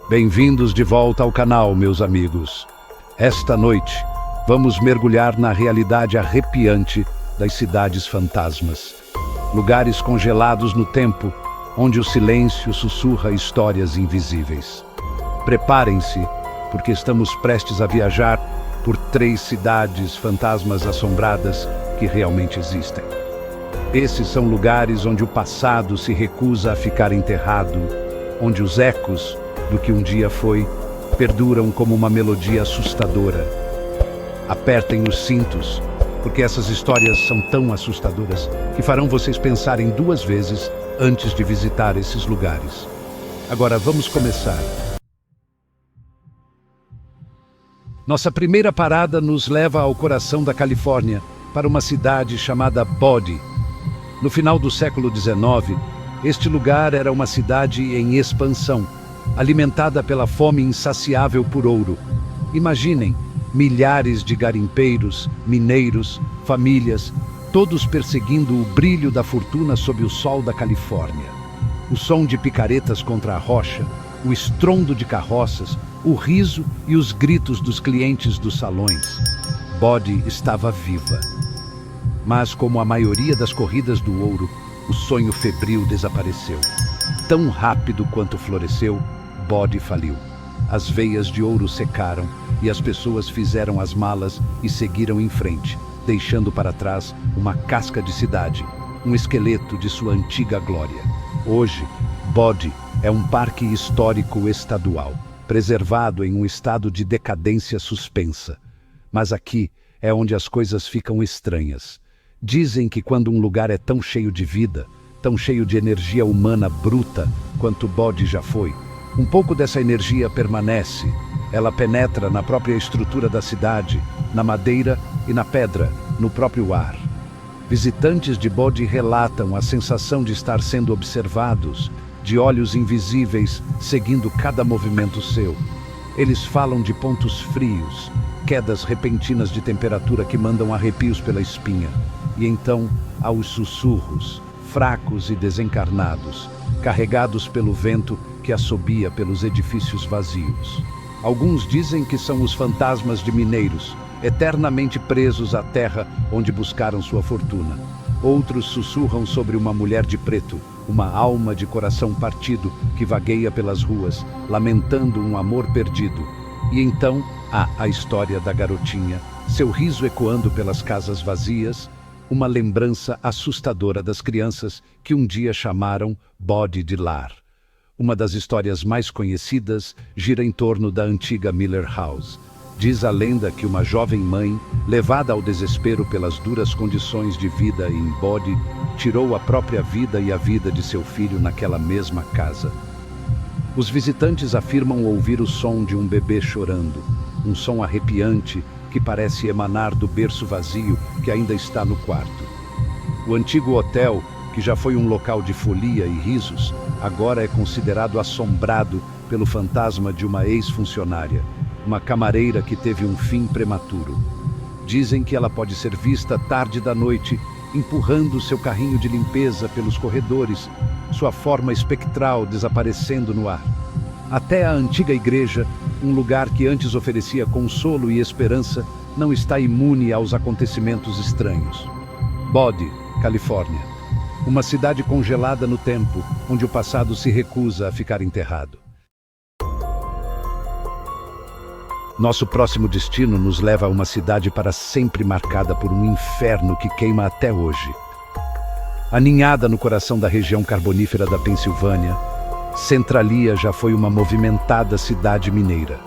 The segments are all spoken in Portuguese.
Bem-vindos de volta ao canal, meus amigos. Esta noite, vamos mergulhar na realidade arrepiante das cidades fantasmas. Lugares congelados no tempo, onde o silêncio sussurra histórias invisíveis. Preparem-se, porque estamos prestes a viajar por 3 cidades fantasmas assombradas que realmente existem. Esses são lugares onde o passado se recusa a ficar enterrado, onde os ecos do que um dia foi perduram como uma melodia assustadora. Apertem os cintos, porque essas histórias são tão assustadoras que farão vocês pensarem 2 vezes antes de visitar esses lugares. Agora vamos começar. Nossa primeira parada nos leva ao coração da Califórnia, para uma cidade chamada Bodie. No final do século XIX, este lugar era uma cidade em expansão, alimentada pela fome insaciável por ouro. Imaginem, milhares de garimpeiros, mineiros, famílias, todos perseguindo o brilho da fortuna sob o sol da Califórnia. O som de picaretas contra a rocha, o estrondo de carroças, o riso e os gritos dos clientes dos salões. Bodie estava viva. Mas, como a maioria das corridas do ouro, o sonho febril desapareceu. Tão rápido quanto floresceu, Bodie faliu. As veias de ouro secaram e as pessoas fizeram as malas e seguiram em frente, deixando para trás uma casca de cidade, um esqueleto de sua antiga glória. Hoje, Bodie é um parque histórico estadual, preservado em um estado de decadência suspensa. Mas aqui é onde as coisas ficam estranhas. Dizem que quando um lugar é tão cheio de vida, tão cheio de energia humana bruta quanto Bodie já foi, um pouco dessa energia permanece. Ela penetra na própria estrutura da cidade, na madeira e na pedra, no próprio ar. Visitantes de Bodie relatam a sensação de estar sendo observados, de olhos invisíveis seguindo cada movimento seu. Eles falam de pontos frios, quedas repentinas de temperatura que mandam arrepios pela espinha. E então há os sussurros, fracos e desencarnados, carregados pelo vento que assobia pelos edifícios vazios. Alguns dizem que são os fantasmas de mineiros, eternamente presos à terra onde buscaram sua fortuna. Outros sussurram sobre uma mulher de preto, uma alma de coração partido que vagueia pelas ruas, lamentando um amor perdido. E então há a história da garotinha, seu riso ecoando pelas casas vazias, uma lembrança assustadora das crianças que um dia chamaram Bodie de lar. Uma das histórias mais conhecidas gira em torno da antiga Miller House. Diz a lenda que uma jovem mãe, levada ao desespero pelas duras condições de vida em Bodie, tirou a própria vida e a vida de seu filho naquela mesma casa. Os visitantes afirmam ouvir o som de um bebê chorando, um som arrepiante que parece emanar do berço vazio que ainda está no quarto. O antigo hotel, que já foi um local de folia e risos, agora é considerado assombrado pelo fantasma de uma ex-funcionária, uma camareira que teve um fim prematuro. Dizem que ela pode ser vista tarde da noite, empurrando seu carrinho de limpeza pelos corredores, sua forma espectral desaparecendo no ar. Até a antiga igreja, um lugar que antes oferecia consolo e esperança, não está imune aos acontecimentos estranhos. Bodie, Califórnia. Uma cidade congelada no tempo, onde o passado se recusa a ficar enterrado. Nosso próximo destino nos leva a uma cidade para sempre marcada por um inferno que queima até hoje. Aninhada no coração da região carbonífera da Pensilvânia, Centralia já foi uma movimentada cidade mineira.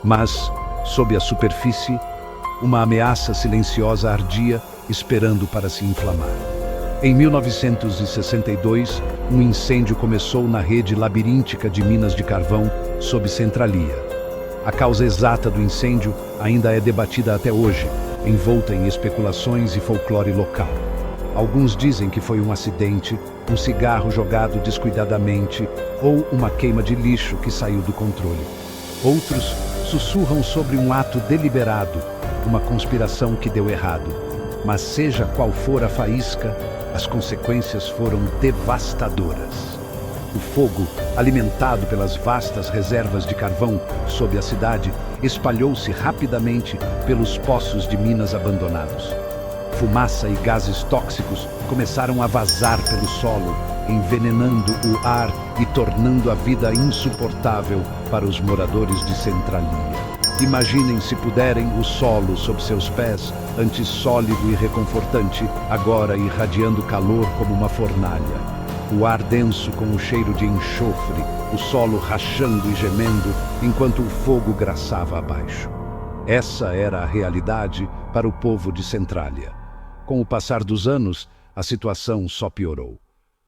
Mas, sob a superfície, uma ameaça silenciosa ardia, esperando para se inflamar. Em 1962, um incêndio começou na rede labiríntica de minas de carvão sob Centralia. A causa exata do incêndio ainda é debatida até hoje, envolta em especulações e folclore local. Alguns dizem que foi um acidente, um cigarro jogado descuidadamente ou uma queima de lixo que saiu do controle. Outros sussurram sobre um ato deliberado, uma conspiração que deu errado. Mas seja qual for a faísca, as consequências foram devastadoras. O fogo, alimentado pelas vastas reservas de carvão sob a cidade, espalhou-se rapidamente pelos poços de minas abandonados. Fumaça e gases tóxicos começaram a vazar pelo solo, envenenando o ar e tornando a vida insuportável para os moradores de Centralia. Imaginem, se puderem, o solo sob seus pés, antes sólido e reconfortante, agora irradiando calor como uma fornalha. O ar denso com o cheiro de enxofre, o solo rachando e gemendo, enquanto o fogo graçava abaixo. Essa era a realidade para o povo de Centralia. Com o passar dos anos, a situação só piorou.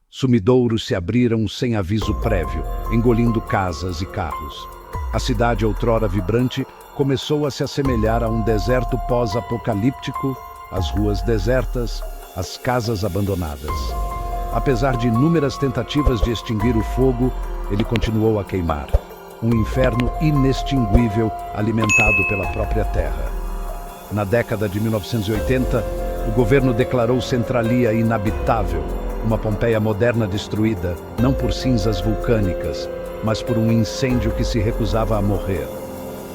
Sumidouros se abriram sem aviso prévio, engolindo casas e carros. A cidade, outrora vibrante, começou a se assemelhar a um deserto pós-apocalíptico, as ruas desertas, as casas abandonadas. Apesar de inúmeras tentativas de extinguir o fogo, ele continuou a queimar. Um inferno inextinguível alimentado pela própria terra. Na década de 1980, o governo declarou Centralia inabitável, uma Pompeia moderna destruída, não por cinzas vulcânicas, mas por um incêndio que se recusava a morrer.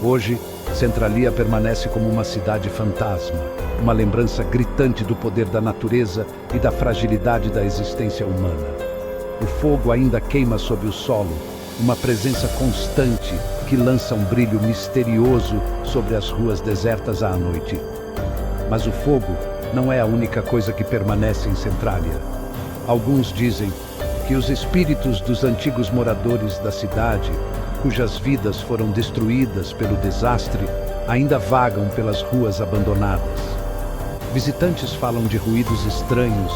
Hoje, Centralia permanece como uma cidade fantasma, uma lembrança gritante do poder da natureza e da fragilidade da existência humana. O fogo ainda queima sob o solo, uma presença constante que lança um brilho misterioso sobre as ruas desertas à noite. Mas o fogo não é a única coisa que permanece em Centralia. Alguns dizem que os espíritos dos antigos moradores da cidade, cujas vidas foram destruídas pelo desastre, ainda vagam pelas ruas abandonadas. Visitantes falam de ruídos estranhos,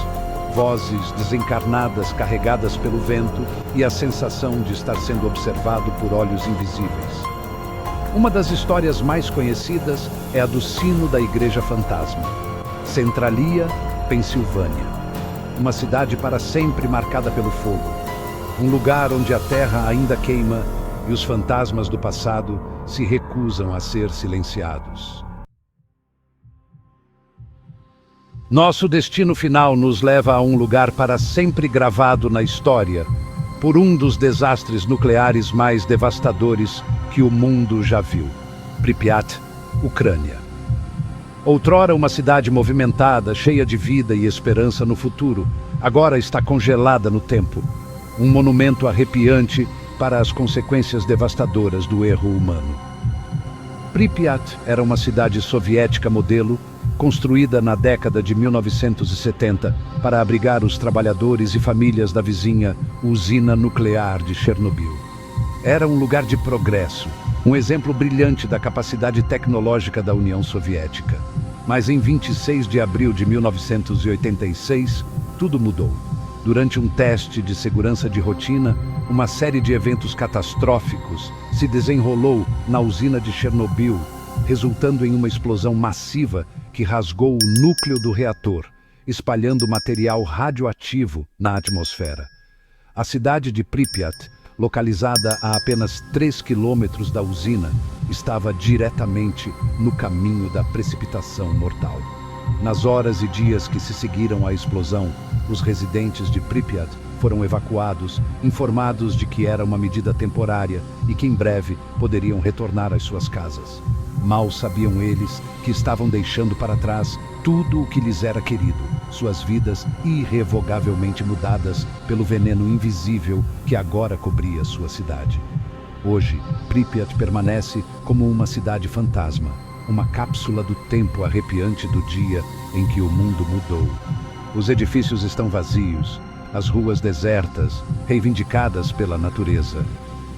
vozes desencarnadas carregadas pelo vento e a sensação de estar sendo observado por olhos invisíveis. Uma das histórias mais conhecidas é a do sino da Igreja Fantasma. Centralia, Pensilvânia. Uma cidade para sempre marcada pelo fogo. Um lugar onde a terra ainda queima e os fantasmas do passado se recusam a ser silenciados. Nosso destino final nos leva a um lugar para sempre gravado na história, por um dos desastres nucleares mais devastadores que o mundo já viu. Pripyat, Ucrânia. Outrora uma cidade movimentada, cheia de vida e esperança no futuro, agora está congelada no tempo. Um monumento arrepiante para as consequências devastadoras do erro humano. Pripyat era uma cidade soviética modelo, construída na década de 1970 para abrigar os trabalhadores e famílias da vizinha usina nuclear de Chernobyl. Era um lugar de progresso, um exemplo brilhante da capacidade tecnológica da União Soviética. Mas em 26 de abril de 1986, tudo mudou. Durante um teste de segurança de rotina, uma série de eventos catastróficos se desenrolou na usina de Chernobyl, resultando em uma explosão massiva que rasgou o núcleo do reator, espalhando material radioativo na atmosfera. A cidade de Pripyat, localizada a apenas 3 quilômetros da usina, estava diretamente no caminho da precipitação mortal. Nas horas e dias que se seguiram à explosão, os residentes de Pripyat foram evacuados, informados de que era uma medida temporária e que em breve poderiam retornar às suas casas. Mal sabiam eles que estavam deixando para trás tudo o que lhes era querido, suas vidas irrevogavelmente mudadas pelo veneno invisível que agora cobria sua cidade. Hoje, Pripyat permanece como uma cidade fantasma, uma cápsula do tempo arrepiante do dia em que o mundo mudou. Os edifícios estão vazios, as ruas desertas, reivindicadas pela natureza.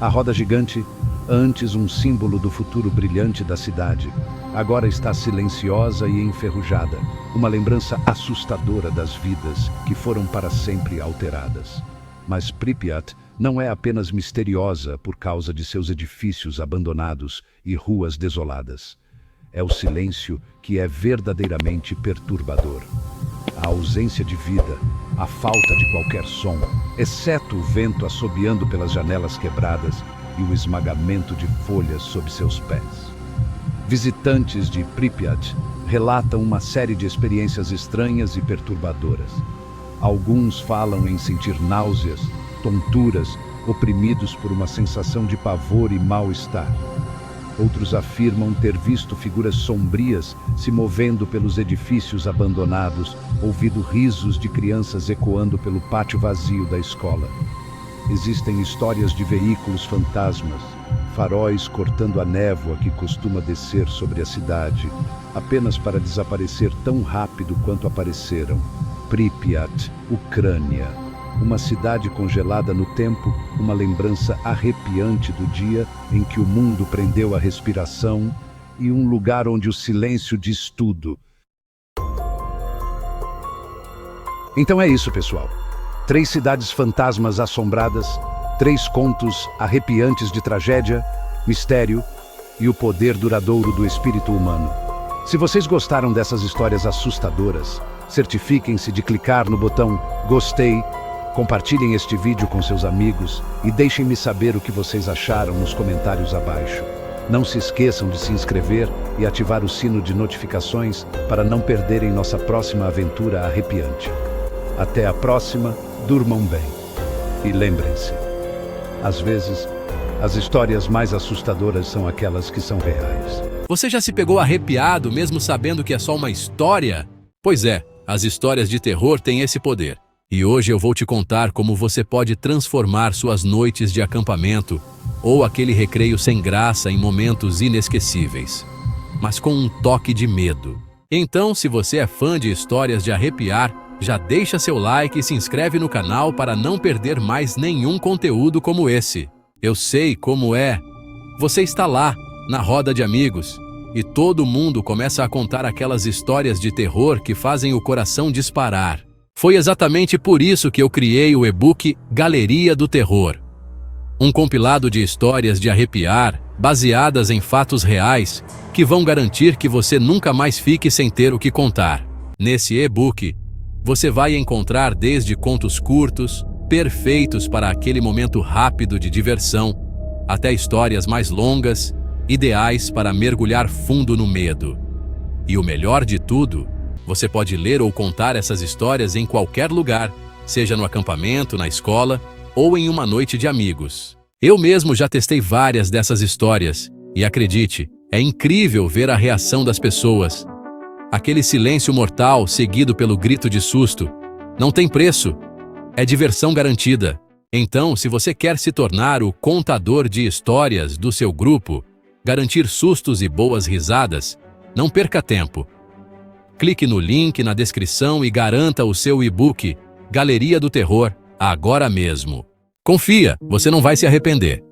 A roda gigante, antes um símbolo do futuro brilhante da cidade, agora está silenciosa e enferrujada, uma lembrança assustadora das vidas que foram para sempre alteradas. Mas Pripyat não é apenas misteriosa por causa de seus edifícios abandonados e ruas desoladas. É o silêncio que é verdadeiramente perturbador. A ausência de vida, a falta de qualquer som, exceto o vento assobiando pelas janelas quebradas e o esmagamento de folhas sob seus pés. Visitantes de Pripyat relatam uma série de experiências estranhas e perturbadoras. Alguns falam em sentir náuseas, tonturas oprimidos por uma sensação de pavor e mal-estar. Outros afirmam ter visto figuras sombrias se movendo pelos edifícios abandonados, ouvido risos de crianças ecoando pelo pátio vazio da escola. Existem histórias de veículos fantasmas, faróis cortando a névoa que costuma descer sobre a cidade, apenas para desaparecer tão rápido quanto apareceram. Pripyat, Ucrânia. Uma cidade congelada no tempo, uma lembrança arrepiante do dia em que o mundo prendeu a respiração e um lugar onde o silêncio diz tudo. Então é isso, pessoal. 3 cidades fantasmas assombradas, 3 contos arrepiantes de tragédia, mistério e o poder duradouro do espírito humano. Se vocês gostaram dessas histórias assustadoras, certifiquem-se de clicar no botão gostei, compartilhem este vídeo com seus amigos e deixem-me saber o que vocês acharam nos comentários abaixo. Não se esqueçam de se inscrever e ativar o sino de notificações para não perderem nossa próxima aventura arrepiante. Até a próxima, durmam bem. E lembrem-se, às vezes, as histórias mais assustadoras são aquelas que são reais. Você já se pegou arrepiado mesmo sabendo que é só uma história? Pois é, as histórias de terror têm esse poder. E hoje eu vou te contar como você pode transformar suas noites de acampamento ou aquele recreio sem graça em momentos inesquecíveis, mas com um toque de medo. Então, se você é fã de histórias de arrepiar, já deixa seu like e se inscreve no canal para não perder mais nenhum conteúdo como esse. Eu sei como é. Você está lá, na roda de amigos, e todo mundo começa a contar aquelas histórias de terror que fazem o coração disparar. Foi exatamente por isso que eu criei o e-book Galeria do Terror. Um compilado de histórias de arrepiar, baseadas em fatos reais, que vão garantir que você nunca mais fique sem ter o que contar. Nesse e-book, você vai encontrar desde contos curtos, perfeitos para aquele momento rápido de diversão, até histórias mais longas, ideais para mergulhar fundo no medo. E o melhor de tudo, você pode ler ou contar essas histórias em qualquer lugar, seja no acampamento, na escola ou em uma noite de amigos. Eu mesmo já testei várias dessas histórias e acredite, é incrível ver a reação das pessoas. Aquele silêncio mortal seguido pelo grito de susto. Não tem preço. É diversão garantida. Então, se você quer se tornar o contador de histórias do seu grupo, garantir sustos e boas risadas, não perca tempo. Clique no link na descrição e garanta o seu e-book Galeria do Terror agora mesmo. Confia, você não vai se arrepender.